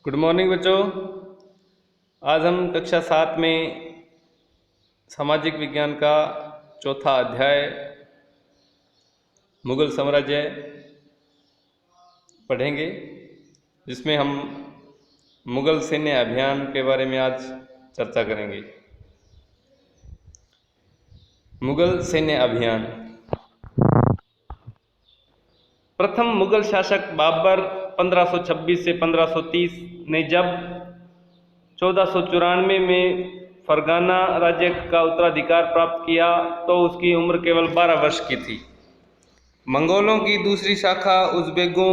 Good morning बच्चों। आज हम कक्षा 7 में सामाजिक विज्ञान का चौथा अध्याय मुगल साम्राज्य पढ़ेंगे, जिसमें हम मुगल सैन्य अभियान के बारे में आज चर्चा करेंगे। मुगल सैन्य अभियान। प्रथम मुगल शासक बाबर 1526 से 1530 ने जब 1494 में फरगाना राज्य का उत्तराधिकार प्राप्त किया तो उसकी उम्र केवल 12 वर्ष की थी। मंगोलों की दूसरी शाखा उज़्बेकों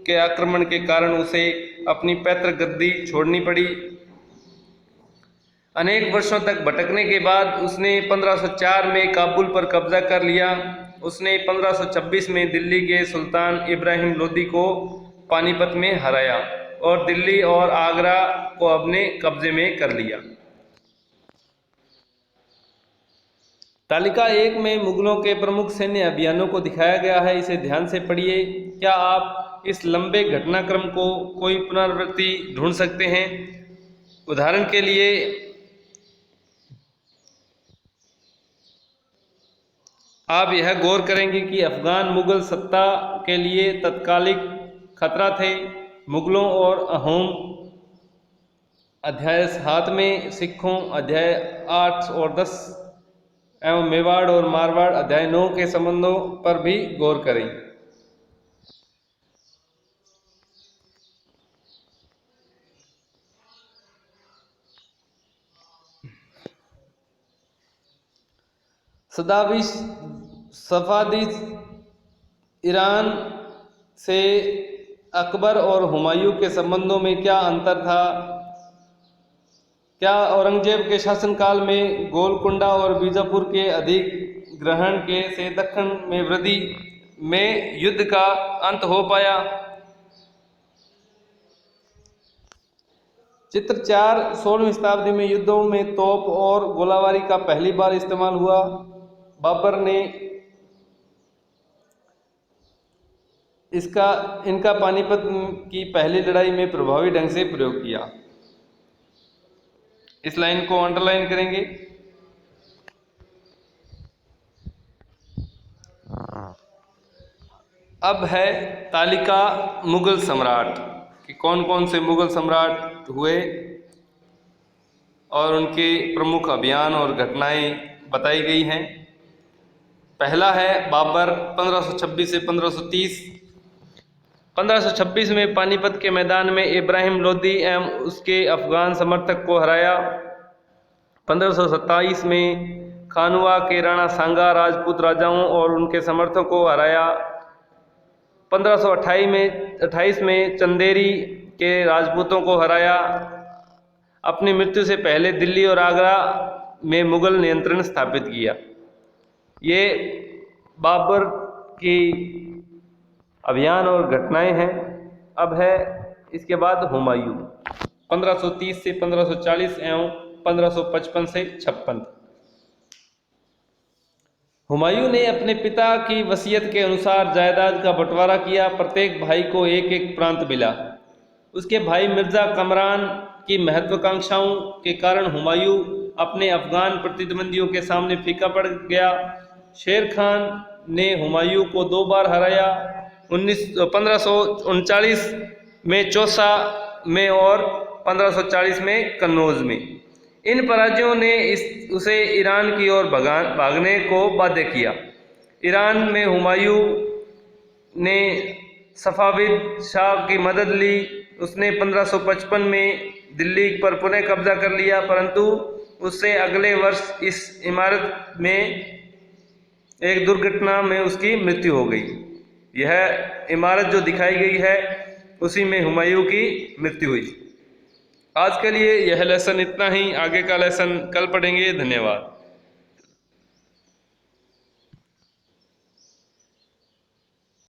के आक्रमण के कारण उसे अपनी पैतृक गद्दी छोड़नी पड़ी। अनेक वर्षों तक भटकने के बाद उसने 1504 में काबुल पर कब्जा कर लिया। उसने 1526 में दिल्ली के सुल्तान इब्राहिम लोदी को पानीपत में हराया और दिल्ली और आगरा को अपने कब्जे में कर लिया। तालिका 1 में मुगलों के प्रमुख सैन्य अभियानों को दिखाया गया है, इसे ध्यान से पढ़िए। क्या आप इस लंबे घटनाक्रम को कोई पुनरावृत्ति ढूंढ सकते हैं? उदाहरण के लिए आप यह गौर करेंगे कि अफगान मुगल सत्ता के लिए तत्कालिक खतरा थे। मुगलों और अहोम अध्याय 7 में, सिखों अध्याय 8 और 10 एवं मेवाड़ और मारवाड़ अध्याय 9 के संबंधों पर भी गौर करें। सफाविद ईरान से अकबर और हुमायूं के संबंधों में क्या अंतर था? क्या औरंगजेब के शासनकाल में गोलकुंडा और बीजापुर के अधिग्रहण के से दक्कन में वृद्धि में युद्ध का अंत हो पाया? चित्र 4 16वीं शताब्दी में युद्धों में तोप और गोलाबारी का पहली बार इस्तेमाल हुआ। बाबर ने इनका पानीपत की पहली लड़ाई में प्रभावी ढंग से प्रयोग किया। इस लाइन को अंडरलाइन करेंगे। अब है तालिका मुगल सम्राट कि कौन कौन से मुगल सम्राट हुए और उनके प्रमुख अभियान और घटनाएं बताई गई हैं। पहला है बाबर 1526 से 1530। 1526 में पानीपत के मैदान में इब्राहिम लोदी एवं उसके अफगान समर्थक को हराया। 1527 में खानुआ के राणा सांगा राजपूत राजाओं और उनके समर्थकों को हराया। 1528 में चंदेरी के राजपूतों को हराया। अपनी मृत्यु से पहले दिल्ली और आगरा में मुगल नियंत्रण स्थापित किया। ये बाबर की अभियान और घटनाएं हैं। अब है इसके बाद हुमायूं 1530 से 1540 एवं 1555 से 56। हुमायूं ने अपने पिता की वसीयत के अनुसार जायदाद का बंटवारा किया। प्रत्येक भाई को एक एक प्रांत मिला। उसके भाई मिर्जा कमरान की महत्वाकांक्षाओं के कारण हुमायूं अपने अफगान प्रतिद्वंदियों के सामने फीका पड़ गया। शेर खान ने हुमायूं को 2 बार हराया, 1539 में चौसा में और 1540 में कन्नौज में। इन पराजयों ने उसे ईरान की ओर भागने को बाध्य किया। ईरान में हुमायूं ने सफाविद शाह की मदद ली। उसने 1555 में दिल्ली पर पुनः कब्जा कर लिया, परंतु उससे अगले वर्ष इस इमारत में एक दुर्घटना में उसकी मृत्यु हो गई। यह इमारत जो दिखाई गई है उसी में हुमायूं की मृत्यु हुई। आज के लिए यह लेसन इतना ही। आगे का लेसन कल पढ़ेंगे। धन्यवाद।